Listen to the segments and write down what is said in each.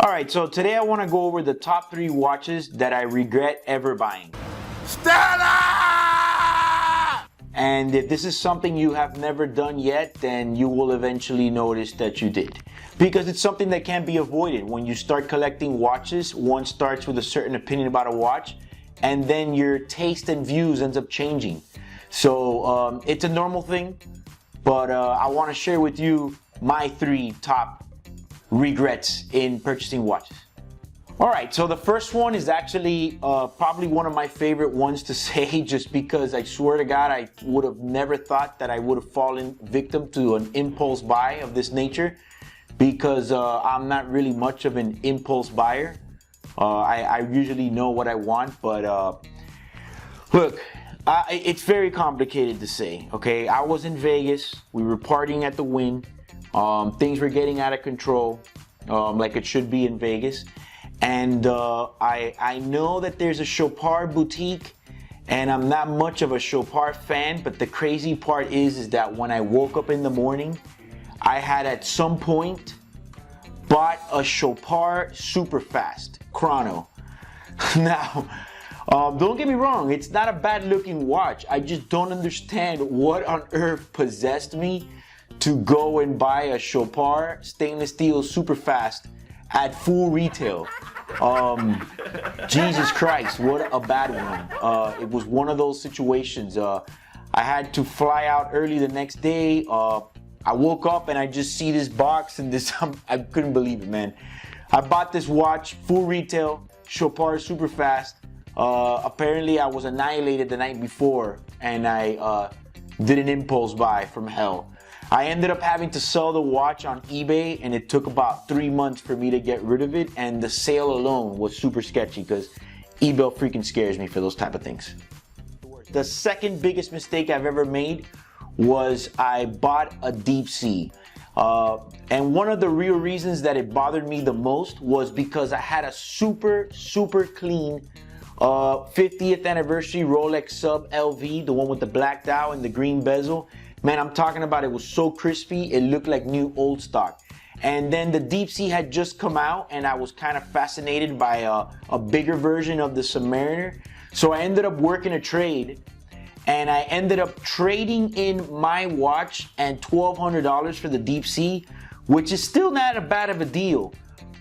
Alright, so today I want to go over the top 3 watches that I regret ever buying. Stella! And if this is something you have never done yet, then you will eventually notice that you did. Because it's something that can't be avoided. When you start collecting watches, one starts with a certain opinion about a watch, and then your taste and views ends up changing. So it's a normal thing, but I want to share with you my 3 top regrets in purchasing watches. Alright, so the first one is actually probably one of my favorite ones to say, just because I swear to God I would have never thought that I would have fallen victim to an impulse buy of this nature, because I'm not really much of an impulse buyer. I usually know what I want, but look, it's very complicated to say, okay? I was in Vegas, we were partying at the Wynn, things were getting out of control, like it should be in Vegas. And I know that there's a Chopard boutique, and I'm not much of a Chopard fan, but the crazy part is that when I woke up in the morning, I had at some point bought a Chopard Superfast Chrono. Now, don't get me wrong, it's not a bad looking watch. I just don't understand what on earth possessed me to go and buy a Chopard stainless steel Superfast at full retail. Jesus Christ, what a bad one. It was one of those situations. I had to fly out early the next day. I woke up and I just see this box and this, I couldn't believe it, man. I bought this watch, full retail, Chopard Superfast. Apparently I was annihilated the night before, and I did an impulse buy from hell. I ended up having to sell the watch on eBay, and it took about 3 months for me to get rid of it, and the sale alone was super sketchy because eBay freaking scares me for those type of things. The second biggest mistake I've ever made was I bought a Deepsea. And one of the real reasons that it bothered me the most was because I had a super clean 50th Anniversary Rolex Sub LV, the one with the black dial and the green bezel. Man, I'm talking about, it was so crispy, it looked like new old stock. And then the Deepsea had just come out, and I was kind of fascinated by a bigger version of the Submariner. So I ended up working a trade, and I ended up trading in my watch and $1,200 for the Deepsea, which is still not a bad of a deal.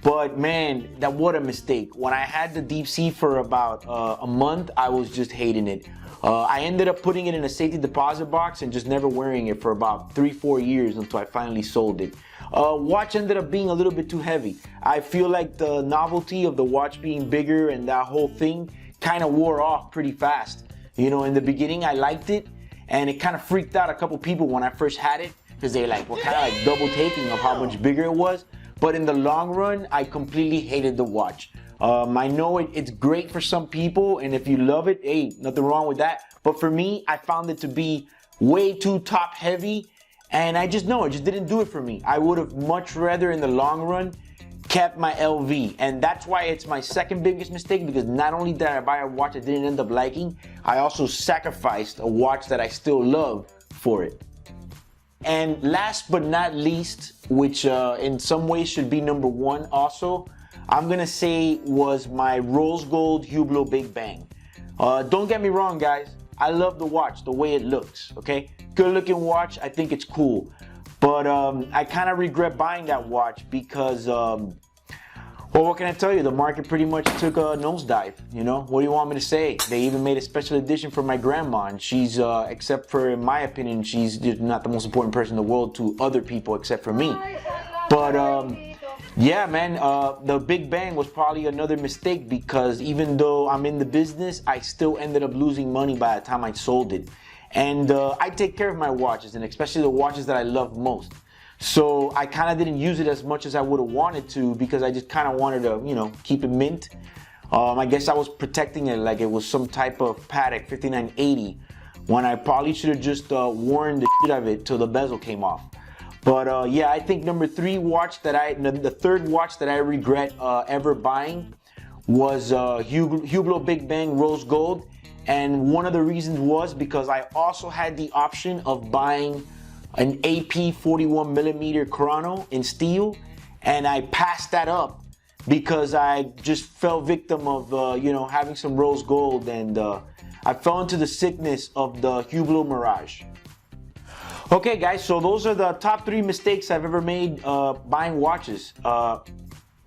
But man, what a mistake. When I had the Deepsea for about a month, I was just hating it. I ended up putting it in a safety deposit box and just never wearing it for about 3-4 years until I finally sold it. Watch ended up being a little bit too heavy. I feel like the novelty of the watch being bigger and that whole thing kind of wore off pretty fast. You know, in the beginning I liked it, and it kind of freaked out a couple people when I first had it, because they like were kind of like double taking of how much bigger it was. But in the long run, I completely hated the watch. I know it's great for some people, and if you love it, hey, nothing wrong with that. But for me, I found it to be way too top heavy, and it just didn't do it for me. I would have much rather in the long run kept my LV, and that's why it's my second biggest mistake, because not only did I buy a watch I didn't end up liking, I also sacrificed a watch that I still love for it. And last but not least, which in some ways should be number 1 also, I'm gonna say was my rose gold Hublot Big Bang. Don't get me wrong, guys, I love the watch, the way it looks, okay? Good looking watch, I think it's cool. But I kind of regret buying that watch because, well, what can I tell you? The market pretty much took a nosedive, you know? What do you want me to say? They even made a special edition for my grandma, and she's, except for, in my opinion, she's not the most important person in the world to other people except for me. But, yeah, man, the Big Bang was probably another mistake, because even though I'm in the business, I still ended up losing money by the time I sold it. And I take care of my watches, and especially the watches that I love most. So I kind of didn't use it as much as I would have wanted to, because I just kind of wanted to, you know, keep it mint. I guess I was protecting it like it was some type of Patek 5980, when I probably should have just worn the shit out of it till the bezel came off. But yeah, I think number 3 watch the third watch that I regret ever buying was Hublot Big Bang Rose Gold. And one of the reasons was because I also had the option of buying an AP 41mm chrono in steel, and I passed that up because I just fell victim of, you know, having some rose gold, and I fell into the sickness of the Hublot Mirage. Okay guys, so those are the top 3 mistakes I've ever made buying watches.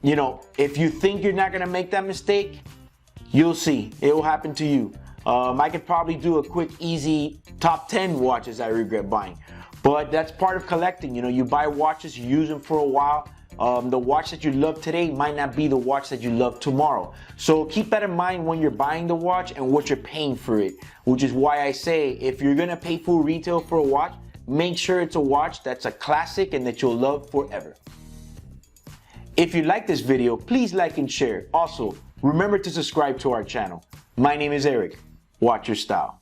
You know, if you think you're not gonna make that mistake, you'll see, it will happen to you. I could probably do a quick, easy top 10 watches I regret buying. But that's part of collecting. You know, you buy watches, you use them for a while. The watch that you love today might not be the watch that you love tomorrow. So keep that in mind when you're buying the watch and what you're paying for it. Which is why I say, if you're gonna pay full retail for a watch, make sure it's a watch that's a classic and that you'll love forever. If you like this video, please like and share. Also, remember to subscribe to our channel. My name is Eric. Watch your style.